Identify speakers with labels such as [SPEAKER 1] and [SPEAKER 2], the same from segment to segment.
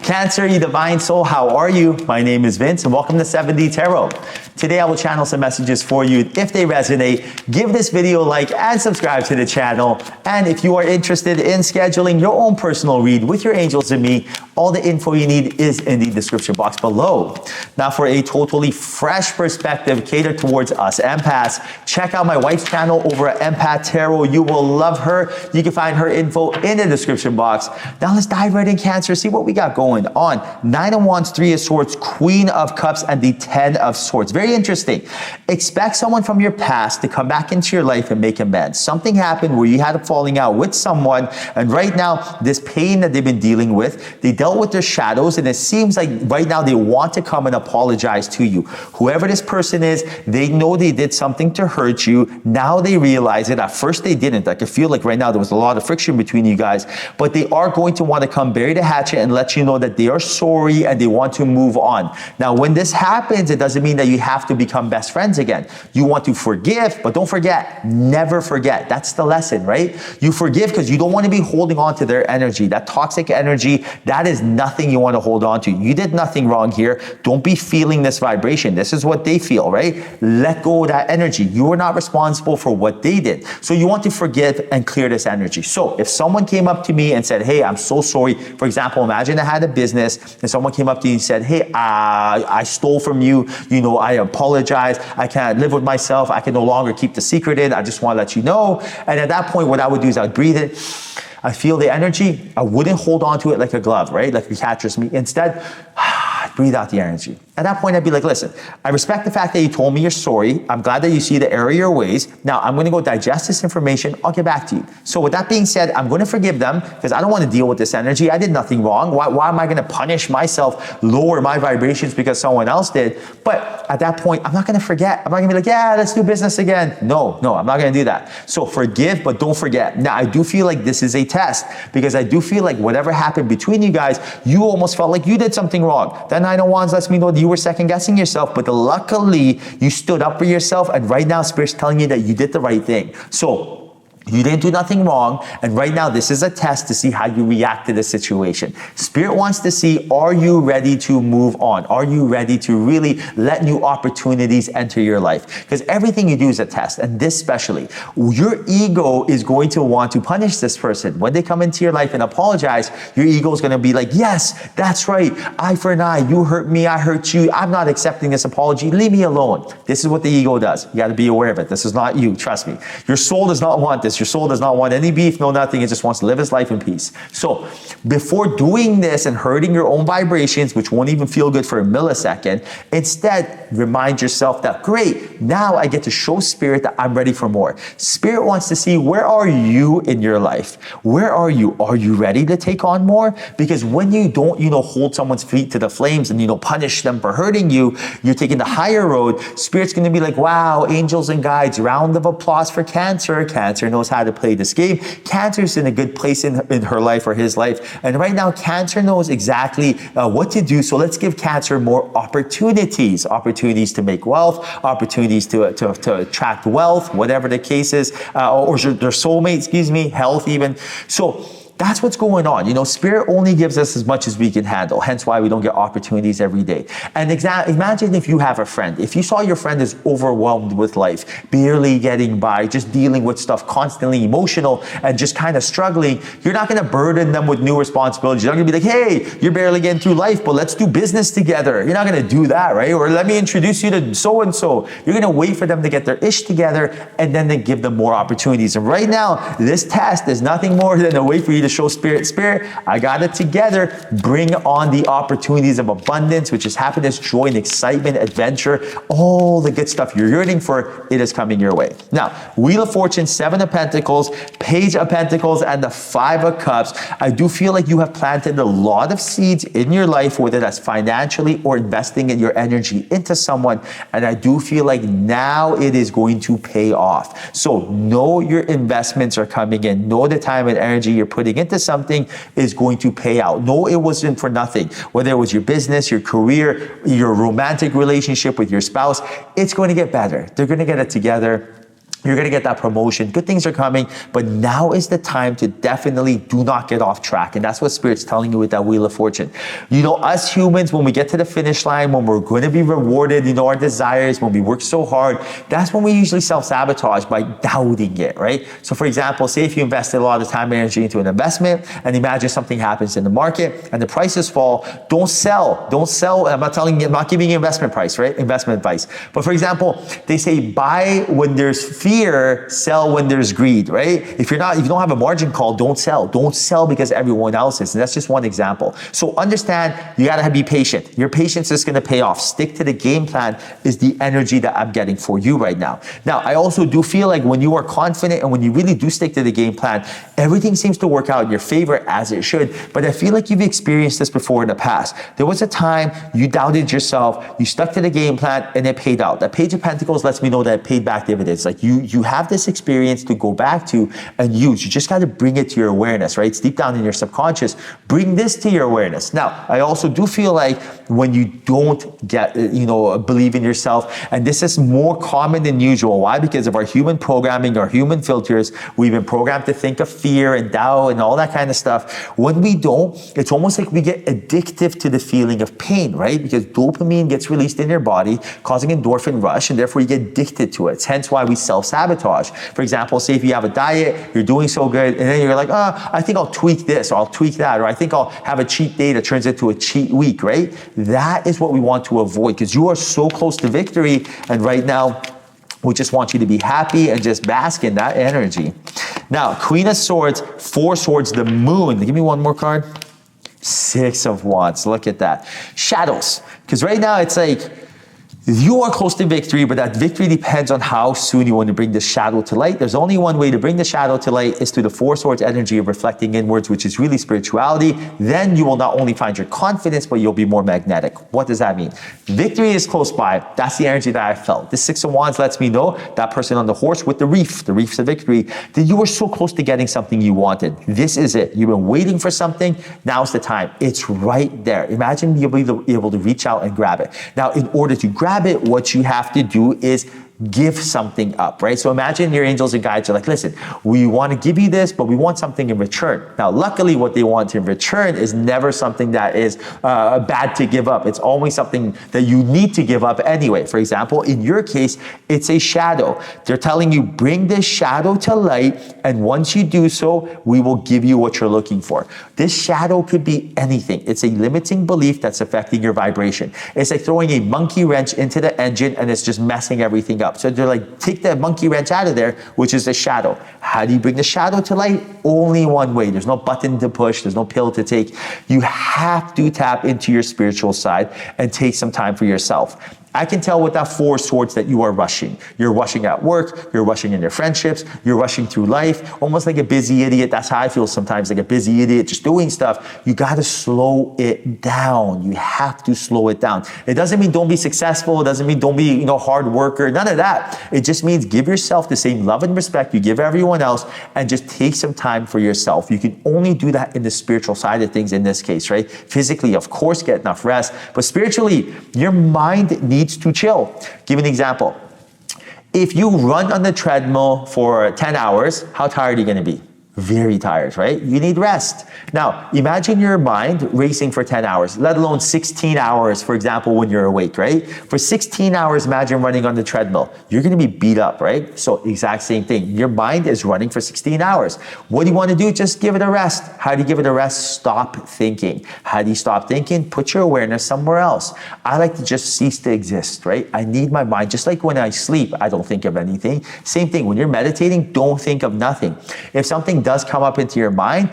[SPEAKER 1] Cancer, you divine soul, how are you? My name is Vince and welcome to 7D Tarot. Today I will channel some messages for you. If they resonate, give this video a like and subscribe to the channel. And if you are interested in scheduling your own personal read with your angels and me, all the info you need is in the description box below. Now for a totally fresh perspective catered towards us empaths, check out my wife's channel over at Empath Tarot. You will love her. You can find her info in the description box. Now let's dive right in, Cancer, see what we got going on. 9 of Wands, 3 of Swords, Queen of Cups, and the 10 of Swords. Very interesting. Expect someone from your past to come back into your life and make amends. Something happened where you had a falling out with someone, and right now, this pain that they've been dealing with, they dealt with their shadows, and it seems like right now they want to come and apologize to you. Whoever this person is, they know they did something to hurt you. Now they realize it. At first they didn't. I can feel like right now there was a lot of friction between you guys, but they are going to want to come bury the hatchet and let you know that they are sorry and they want to move on. Now, when this happens, it doesn't mean that you have to become best friends again. You want to forgive, but don't forget, never forget. That's the lesson, right? You forgive because you don't want to be holding on to their energy, that toxic energy. That is nothing you want to hold on to. You did nothing wrong here. Don't be feeling this vibration. This is what they feel, right? Let go of that energy. You are not responsible for what they did. So you want to forgive and clear this energy. So if someone came up to me and said, hey, I'm so sorry. For example, imagine I had a business and someone came up to you and said, hey, I stole from you. You know, I apologize. I can't live with myself. I can no longer keep the secret in. I just want to let you know. And at that point, what I would do is I'd breathe it. I feel the energy. I wouldn't hold on to it like a glove, right? Like a catcher's mitt. Instead, breathe out the energy. At that point, I'd be like, listen, I respect the fact that you told me you're sorry. I'm glad that you see the error of your ways. Now, I'm going to go digest this information. I'll get back to you. So with that being said, I'm going to forgive them because I don't want to deal with this energy. I did nothing wrong. Why am I going to punish myself, lower my vibrations because someone else did? But at that point, I'm not going to forget. I'm not going to be like, yeah, let's do business again. No, I'm not going to do that. So forgive, but don't forget. Now, I do feel like this is a test because I do feel like whatever happened between you guys, you almost felt like you did something wrong. That 9 of Wands lets me know that you were second guessing yourself, but luckily you stood up for yourself, and right now Spirit's telling you that you did the right thing. So you didn't do nothing wrong, and right now this is a test to see how you react to the situation. Spirit wants to see, are you ready to move on? Are you ready to really let new opportunities enter your life? Because everything you do is a test, and this especially. Your ego is going to want to punish this person. When they come into your life and apologize, your ego is going to be like, yes, that's right. Eye for an eye. You hurt me, I hurt you. I'm not accepting this apology. Leave me alone. This is what the ego does. You got to be aware of it. This is not you. Trust me. Your soul does not want this. Your soul does not want any beef, no nothing. It just wants to live its life in peace. So before doing this and hurting your own vibrations, which won't even feel good for a millisecond, instead remind yourself that, great, now I get to show Spirit that I'm ready for more. Spirit wants to see, where are you in your life? Where are you? Are you ready to take on more? Because when you don't, hold someone's feet to the flames and, punish them for hurting you, you're taking the higher road. Spirit's going to be like, wow, angels and guides, round of applause for Cancer. Cancer knows how to play this game. Cancer's in a good place in her life or his life. And right now, Cancer knows exactly what to do. So let's give Cancer more opportunities. Opportunities to make wealth, opportunities to attract wealth, whatever the case is, or their soulmate, health even. So that's what's going on. Spirit only gives us as much as we can handle. Hence why we don't get opportunities every day. And imagine if you have a friend. If you saw your friend is overwhelmed with life, barely getting by, just dealing with stuff, constantly emotional, and just kind of struggling, you're not going to burden them with new responsibilities. You're not going to be like, hey, you're barely getting through life, but let's do business together. You're not going to do that, right? Or let me introduce you to so-and-so. You're going to wait for them to get their ish together and then give them more opportunities. And right now, this test is nothing more than a way for you to show Spirit, I got it together. Bring on the opportunities of abundance, which is happiness, joy, and excitement, adventure, all the good stuff you're yearning for. It is coming your way. Now, Wheel of Fortune, 7 of Pentacles, Page of Pentacles, and the 5 of Cups. I do feel like you have planted a lot of seeds in your life, whether that's financially or investing in your energy into someone. And I do feel like now it is going to pay off. So know your investments are coming in. Know the time and energy you're putting into something is going to pay out. No, it wasn't for nothing. Whether it was your business, your career, your romantic relationship with your spouse, it's going to get better. They're going to get it together. You're gonna get that promotion. Good things are coming, but now is the time to definitely do not get off track. And that's what Spirit's telling you with that Wheel of Fortune. You know, us humans, when we get to the finish line, when we're gonna be rewarded, you know, our desires, when we work so hard, that's when we usually self-sabotage by doubting it, right? So for example, say if you invested a lot of time and energy into an investment, and imagine something happens in the market and the prices fall, don't sell. Don't sell. I'm not giving you investment price, right? Investment advice. But for example, they say buy when there's fear, sell when there's greed, right? If you don't have a margin call, don't sell. Don't sell because everyone else is. And that's just one example. So understand, you gotta be patient. Your patience is gonna pay off. Stick to the game plan is the energy that I'm getting for you right now. Now, I also do feel like when you are confident and when you really do stick to the game plan, everything seems to work out in your favor as it should. But I feel like you've experienced this before in the past. There was a time you doubted yourself, you stuck to the game plan, and it paid out. That Page of Pentacles lets me know that it paid back dividends. Like you have this experience to go back to and use. You just got to bring it to your awareness, right? It's deep down in your subconscious. Bring this to your awareness. Now, I also do feel like when you don't get, believe in yourself, and this is more common than usual. Why? Because of our human programming, our human filters. We've been programmed to think of fear and doubt and all that kind of stuff. When we don't, it's almost like we get addictive to the feeling of pain, right? Because dopamine gets released in your body, causing endorphin rush, and therefore you get addicted to it. It's hence why we self-sabotage. For example, say if you have a diet, you're doing so good, and then you're like, I think I'll tweak this, or I'll tweak that, or I think I'll have a cheat day that turns into a cheat week, right? That is what we want to avoid, because you are so close to victory, and right now, we just want you to be happy and just bask in that energy. Now, Queen of Swords, 4 swords, the Moon. Give me one more card. 6 of Wands, look at that. Shadows, because right now it's like, you are close to victory, but that victory depends on how soon you want to bring the shadow to light. There's only one way to bring the shadow to light is through the 4 swords energy of reflecting inwards, which is really spirituality. Then you will not only find your confidence, but you'll be more magnetic. What does that mean? Victory is close by. That's the energy that I felt. The 6 of Wands lets me know that person on the horse with the reef's of victory, that you were so close to getting something you wanted. This is it. You've been waiting for something. Now's the time. It's right there. Imagine you'll be able to reach out and grab it. Now, in order to grab it, what you have to do is give something up, right? So imagine your angels and guides are like, listen, we want to give you this, but we want something in return. Now, luckily, what they want in return is never something that is bad to give up. It's always something that you need to give up anyway. For example, in your case, it's a shadow. They're telling you, bring this shadow to light, and once you do so, we will give you what you're looking for. This shadow could be anything. It's a limiting belief that's affecting your vibration. It's like throwing a monkey wrench into the engine, and it's just messing everything up. So they're like, take the monkey wrench out of there, which is the shadow. How do you bring the shadow to light? Only one way. There's no button to push. There's no pill to take. You have to tap into your spiritual side and take some time for yourself. I can tell with that 4 swords that you are rushing. You're rushing at work, you're rushing in your friendships, you're rushing through life, almost like a busy idiot. That's how I feel sometimes, like a busy idiot, just doing stuff. You gotta slow it down. You have to slow it down. It doesn't mean don't be successful. It doesn't mean don't be, hard worker, none of that. It just means give yourself the same love and respect you give everyone else, and just take some time for yourself. You can only do that in the spiritual side of things in this case, right? Physically, of course, get enough rest, but spiritually, your mind needs to chill. Give an example. If you run on the treadmill for 10 hours, how tired are you going to be? Very tired, right? You need rest. Now, imagine your mind racing for 10 hours, let alone 16 hours, for example, when you're awake, right? For 16 hours, imagine running on the treadmill. You're going to be beat up, right? So exact same thing. Your mind is running for 16 hours. What do you want to do? Just give it a rest. How do you give it a rest? Stop thinking. How do you stop thinking? Put your awareness somewhere else. I like to just cease to exist, right? I need my mind. Just like when I sleep, I don't think of anything. Same thing. When you're meditating, don't think of nothing. If something does come up into your mind,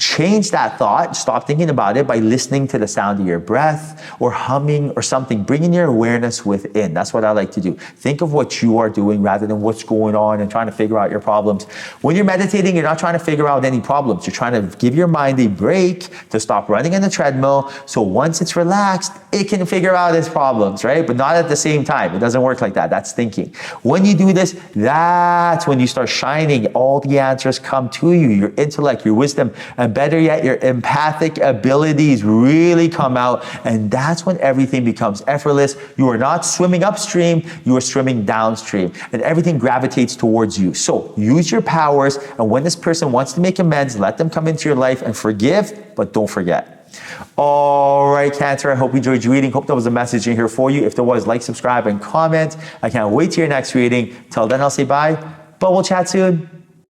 [SPEAKER 1] change that thought, stop thinking about it by listening to the sound of your breath or humming or something, bringing your awareness within. That's what I like to do. Think of what you are doing rather than what's going on and trying to figure out your problems. When you're meditating, you're not trying to figure out any problems. You're trying to give your mind a break to stop running on the treadmill. So once it's relaxed, it can figure out its problems, right? But not at the same time. It doesn't work like that. That's thinking. When you do this, that's when you start shining. All the answers come to you, your intellect, your wisdom, And better yet, your empathic abilities really come out, and that's when everything becomes effortless. You are not swimming upstream, you are swimming downstream, and everything gravitates towards you. So use your powers, and when this person wants to make amends, let them come into your life and forgive, but don't forget. All right, Cancer, I hope you enjoyed your reading. Hope there was a message in here for you. If there was, like, subscribe, and comment. I can't wait to your next reading. Till then, I'll say bye, but we'll chat soon.